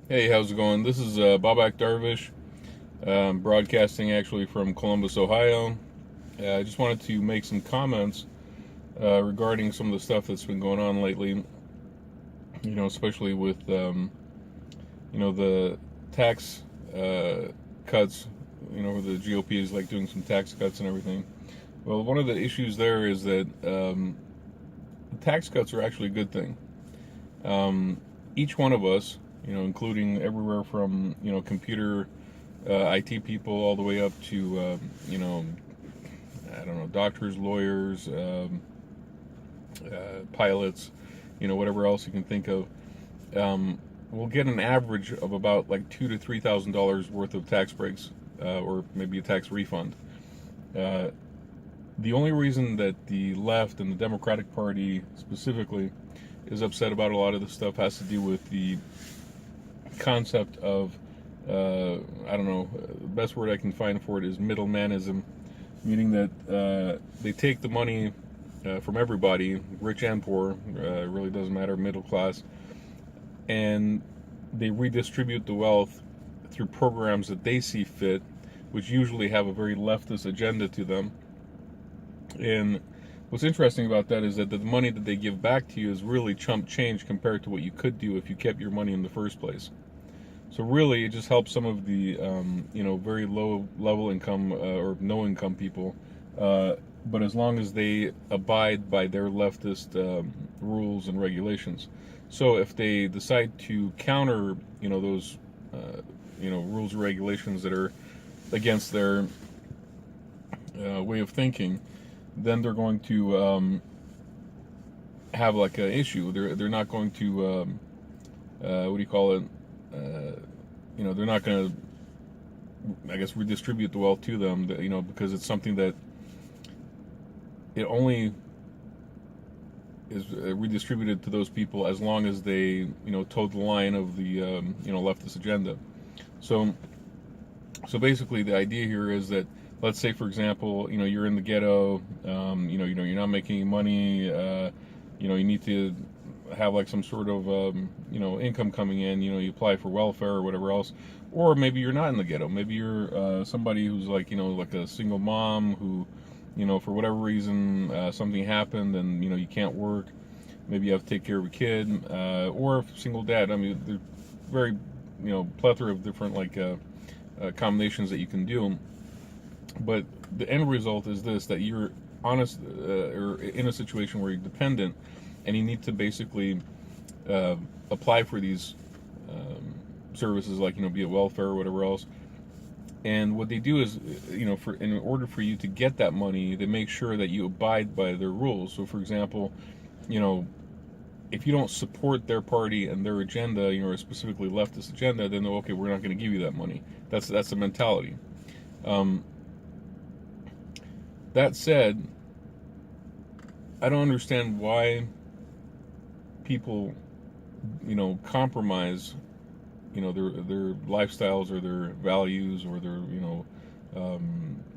Hey, how's it going? This is Babak Darvish, broadcasting actually from Columbus, Ohio. I just wanted to make some comments regarding some of the stuff that's been going on lately, especially with, the tax cuts, where the GOP is like doing some tax cuts and everything. Well, one of the issues there is that the tax cuts are actually a good thing. Each one of us, including everywhere from, computer IT people all the way up to, I don't know, doctors, lawyers, pilots, whatever else you can think of. We'll get an average of about like $2,000 to $3,000 worth of tax breaks, or maybe a tax refund. Uh, the only reason that the left and the Democratic Party specifically is upset about a lot of this stuff has to do with the concept of, I don't know, the best word I can find for it is middlemanism, meaning that they take the money from everybody, rich and poor, it really doesn't matter, middle class, and they redistribute the wealth through programs that they see fit, which usually have a very leftist agenda to them. And what's interesting about that is that the money that they give back to you is really chump change compared to what you could do if you kept your money in the first place. So really, it just helps some of the very low level income or no income people. But as long as they abide by their leftist rules and regulations. So if they decide to counter, those, rules or regulations that are against their way of thinking, then they're going to have like an issue. They're not going to what do you call it? They're not going to, I guess, redistribute the wealth to them. Because it's something that it only is redistributed to those people as long as they, toe the line of the, leftist agenda. So basically, the idea here is that, let's say, for example, you're in the ghetto, you're not making any money, you need to have like some sort of, income coming in, you apply for welfare or whatever else, or maybe you're not in the ghetto. Maybe you're somebody who's like, like a single mom who, for whatever reason, something happened and, you can't work. Maybe you have to take care of a kid, or a single dad. I mean, there's very, plethora of different like combinations that you can do. But the end result is this: that you're honest, or in a situation where you're dependent, and you need to basically apply for these services, like be it welfare or whatever else. And what they do is, in order for you to get that money, they make sure that you abide by their rules. So, for example, if you don't support their party and their agenda, or specifically leftist agenda, then okay, we're not going to give you that money. That's the mentality. That said, I don't understand why people, compromise, their lifestyles or their values or their,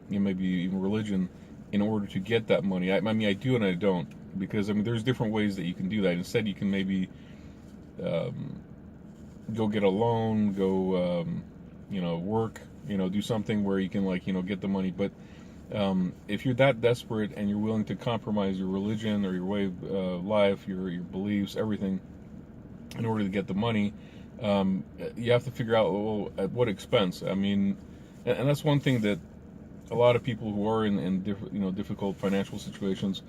maybe even religion in order to get that money. I mean, I do and I don't, because there's different ways that you can do that. Instead, you can maybe go get a loan, go, work, do something where you can get the money. But if you're that desperate and you're willing to compromise your religion or your way of life, your beliefs, everything, in order to get the money, you have to figure out, well, at what expense. I mean, and that's one thing that a lot of people who are in difficult financial situations,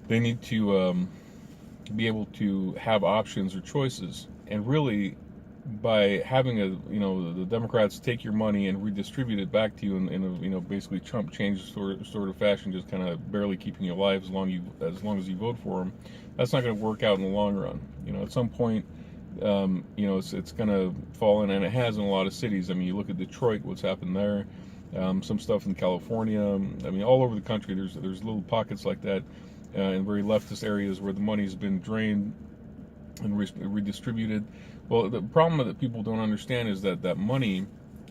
they need to be able to have options or choices. And really, by having the Democrats take your money and redistribute it back to you in a basically chump change sort of fashion, just kind of barely keeping you alive as long as you vote for them, that's not going to work out in the long run. At some point, it's going to fall in, and it has in a lot of cities. I mean, you look at Detroit, what's happened there. Some stuff in California. I mean, all over the country, there's little pockets like that in very leftist areas where the money's been drained and redistributed. Well, the problem that people don't understand is that money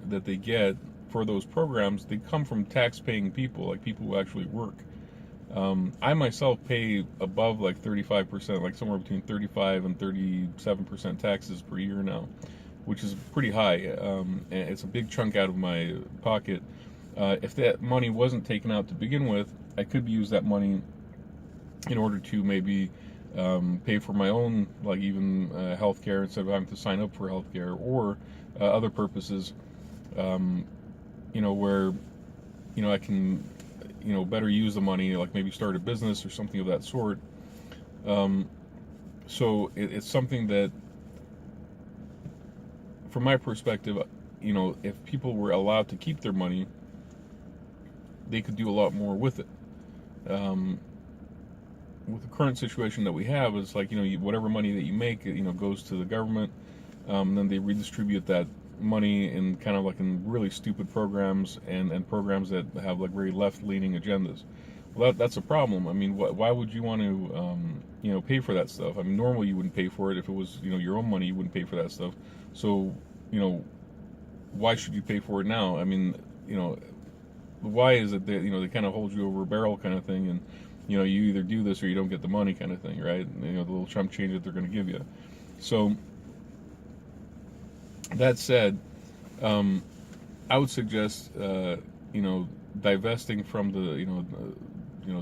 that they get for those programs, they come from tax-paying people, like people who actually work. I myself pay above like 35%, like somewhere between 35 and 37% taxes per year now. which is pretty high. And it's a big chunk out of my pocket. If that money wasn't taken out to begin with, I could use that money in order to maybe pay for my own, like even healthcare instead of having to sign up for healthcare, or other purposes, where, I can, better use the money, like maybe start a business or something of that sort. So it's something that, from my perspective, if people were allowed to keep their money, they could do a lot more with it. With the current situation that we have, it's like, whatever money that you make, goes to the government. Then they redistribute that money in kind of like in really stupid programs, and programs that have like very left-leaning agendas. Well, that's a problem. I mean, why would you want to, pay for that stuff? I mean, normally you wouldn't pay for it. If it was, your own money, you wouldn't pay for that stuff. So, why should you pay for it now? I mean, why is it that, they kind of hold you over a barrel kind of thing, and, you either do this or you don't get the money kind of thing, right? The little chump change that they're going to give you. So, that said, I would suggest, divesting from the,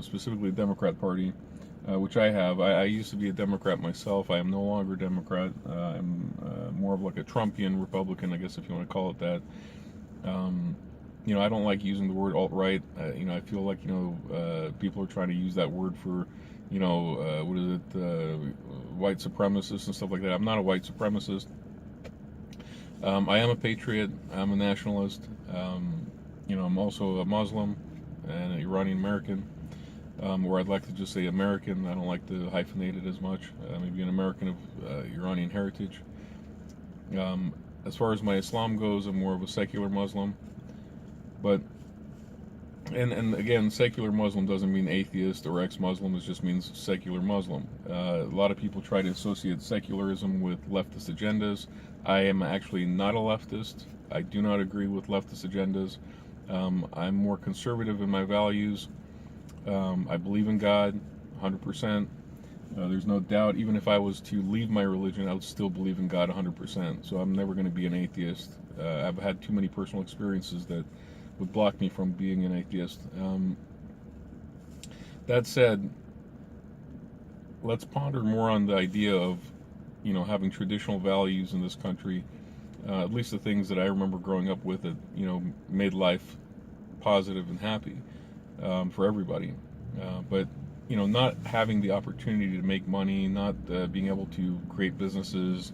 specifically the Democrat Party, which I have. I used to be a Democrat myself. I am no longer a Democrat. I'm more of like a Trumpian Republican, I guess, if you want to call it that. I don't like using the word alt-right. I feel like, people are trying to use that word for, what is it, white supremacists and stuff like that. I'm not a white supremacist. I am a patriot. I'm a nationalist. I'm also a Muslim and an Iranian American, or I'd like to just say American. I don't like to hyphenate it as much. Maybe an American of Iranian heritage. As far as my Islam goes, I'm more of a secular Muslim. But, and again, secular Muslim doesn't mean atheist or ex-Muslim. It just means secular Muslim. A lot of people try to associate secularism with leftist agendas. I am actually not a leftist. I do not agree with leftist agendas. I'm more conservative in my values. I believe in God 100%. There's no doubt, even if I was to leave my religion, I would still believe in God 100%. So I'm never going to be an atheist. I've had too many personal experiences that would block me from being an atheist. That said, let's ponder more on the idea of, having traditional values in this country. At least the things that I remember growing up with that, made life positive and happy for everybody. But, not having the opportunity to make money, not being able to create businesses,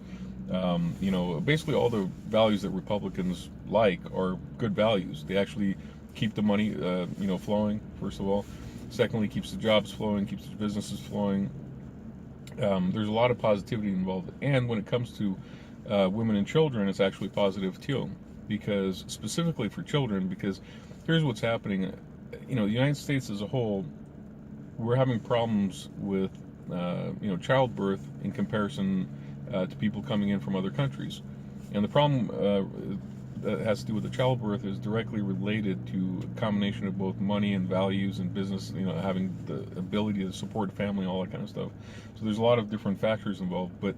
basically all the values that Republicans like are good values. They actually keep the money, flowing, first of all. Secondly, keeps the jobs flowing, keeps the businesses flowing. There's a lot of positivity involved. And when it comes to women and children, it's actually positive too. Because, specifically for children, because here's what's happening. The United States as a whole, we're having problems with, childbirth in comparison to people coming in from other countries. And the problem that has to do with the childbirth is directly related to a combination of both money and values and business, having the ability to support a family, all that kind of stuff. So there's a lot of different factors involved. But,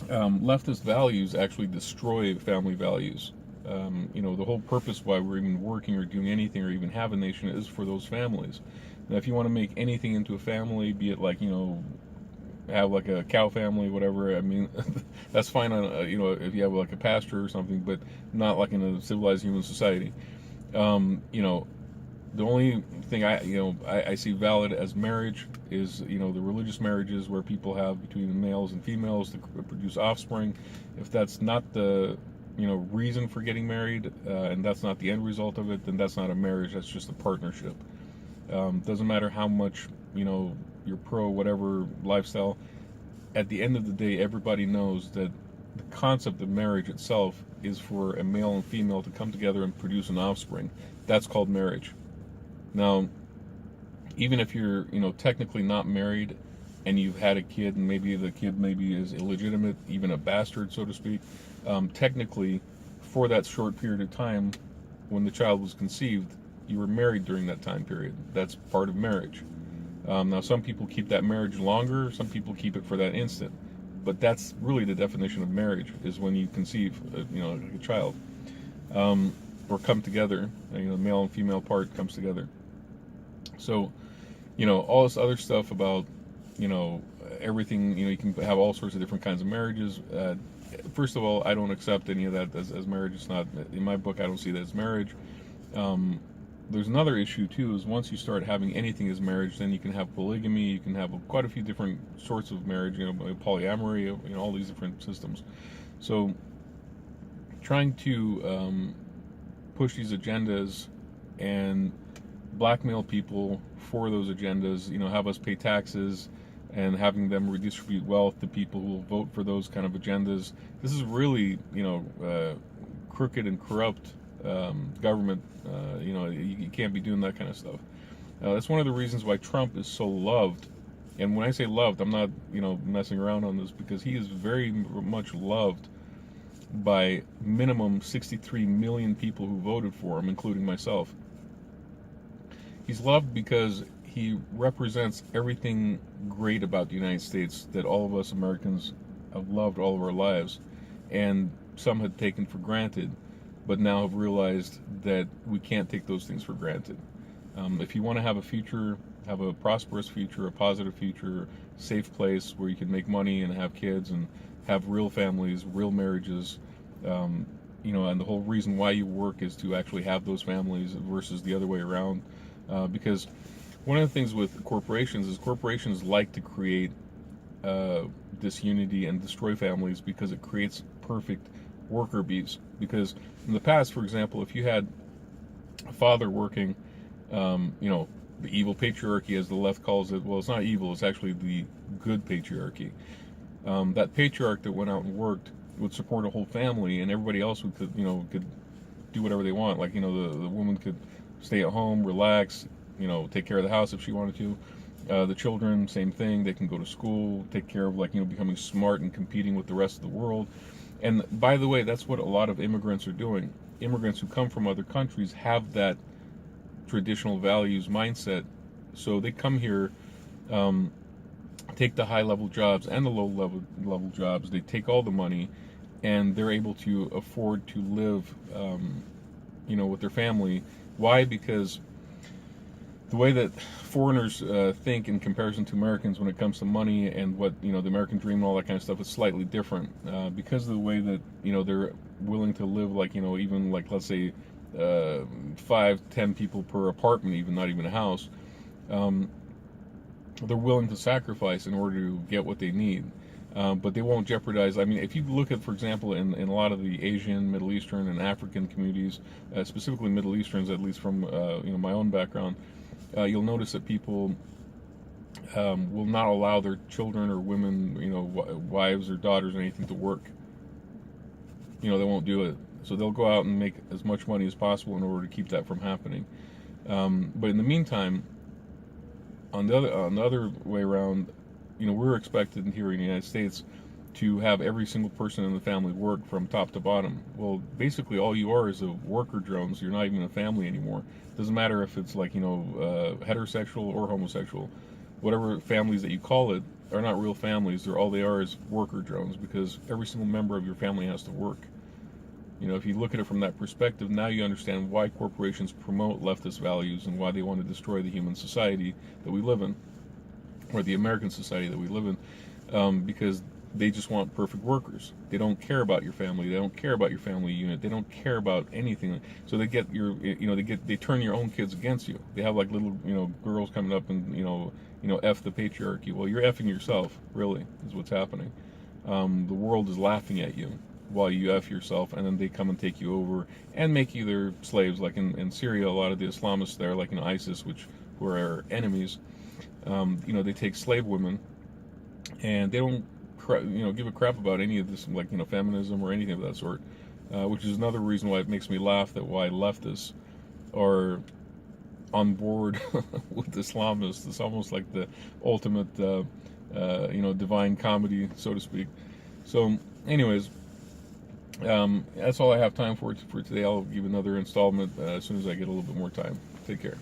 leftist values actually destroy family values. The whole purpose why we're even working or doing anything or even have a nation is for those families. Now, if you want to make anything into a family, be it like, have like a cow family, whatever, I mean, that's fine on, if you have like a pasture or something, but not like in a civilized human society. The only thing I see valid as marriage is, the religious marriages where people have between males and females to produce offspring. If that's not the, reason for getting married, and that's not the end result of it, then that's not a marriage, that's just a partnership. Doesn't matter how much, you're pro whatever lifestyle. At the end of the day, everybody knows that the concept of marriage itself is for a male and female to come together and produce an offspring. That's called marriage. Now, even if you're, technically not married and you've had a kid, and maybe the kid maybe is illegitimate, even a bastard, so to speak, technically, for that short period of time when the child was conceived, you were married during that time period. That's part of marriage. Now, some people keep that marriage longer. Some people keep it for that instant. but that's really the definition of marriage, is when you conceive, like a child, or come together. Male and female part comes together. So, all this other stuff about, everything. You can have all sorts of different kinds of marriages. First of all, I don't accept any of that as marriage. It's not in my book. I don't see that as marriage. There's another issue too, is once you start having anything as marriage, then you can have polygamy, you can have quite a few different sorts of marriage, polyamory, all these different systems. So trying to push these agendas and blackmail people for those agendas, have us pay taxes and having them redistribute wealth to people who will vote for those kind of agendas. This is really, crooked and corrupt government. You can't be doing that kind of stuff. That's one of the reasons why Trump is so loved. And when I say loved, I'm not, messing around on this, because he is very much loved by minimum 63 million people who voted for him, including myself. He's loved because he represents everything great about the United States that all of us Americans have loved all of our lives, and some had taken for granted, but now have realized that we can't take those things for granted. If you want to have a future, have a prosperous future, a positive future, safe place where you can make money and have kids and have real families, real marriages, and the whole reason why you work is to actually have those families versus the other way around. Because one of the things with corporations is corporations like to create disunity and destroy families because it creates perfect worker bees. Because in the past, for example, if you had a father working, the evil patriarchy, as the left calls it, well, it's not evil, it's actually the good patriarchy. That patriarch that went out and worked would support a whole family, and everybody else could do whatever they want. Like, the woman could stay at home, relax, take care of the house if she wanted to. The children, same thing. They can go to school, take care of, becoming smart and competing with the rest of the world. And by the way, that's what a lot of immigrants are doing. Immigrants who come from other countries have that traditional values mindset. So they come here, take the high-level jobs and the low-level jobs. They take all the money, and they're able to afford to live, with their family. Why? Because the way that foreigners think in comparison to Americans when it comes to money and what, the American dream and all that kind of stuff is slightly different. Because of the way that, they're willing to live even let's say 5-10 people per apartment, even not even a house, they're willing to sacrifice in order to get what they need. But they won't jeopardize. If you look at, for example, in a lot of the Asian, Middle Eastern, and African communities, specifically Middle Easterns, at least from my own background, you'll notice that people will not allow their children or women, wives or daughters or anything to work. They won't do it. So they'll go out and make as much money as possible in order to keep that from happening. But in the meantime, on the other way around, we're expected here in the United States to have every single person in the family work from top to bottom. Well, basically all you are is a worker drone, so you're not even a family anymore. Doesn't matter if it's heterosexual or homosexual. Whatever families that you call it are not real families. All they are is worker drones, because every single member of your family has to work. If you look at it from that perspective, now you understand why corporations promote leftist values and why they want to destroy the human society that we live in, or the American society that we live in, because they just want perfect workers. They don't care about your family. They don't care about your family unit. They don't care about anything. So they get they turn your own kids against you. They have little, girls coming up and, F the patriarchy. Well, you're effing yourself, really, is what's happening. The world is laughing at you while you F yourself, and then they come and take you over and make you their slaves. Like in Syria, a lot of the Islamists there, like in ISIS, who are our enemies, they take slave women, and they don't give a crap about any of this, feminism or anything of that sort, which is another reason why it makes me laugh that why leftists are on board with Islamists. It's almost like the ultimate, divine comedy, so to speak. So, anyways, that's all I have time for today. I'll give another installment as soon as I get a little bit more time. Take care.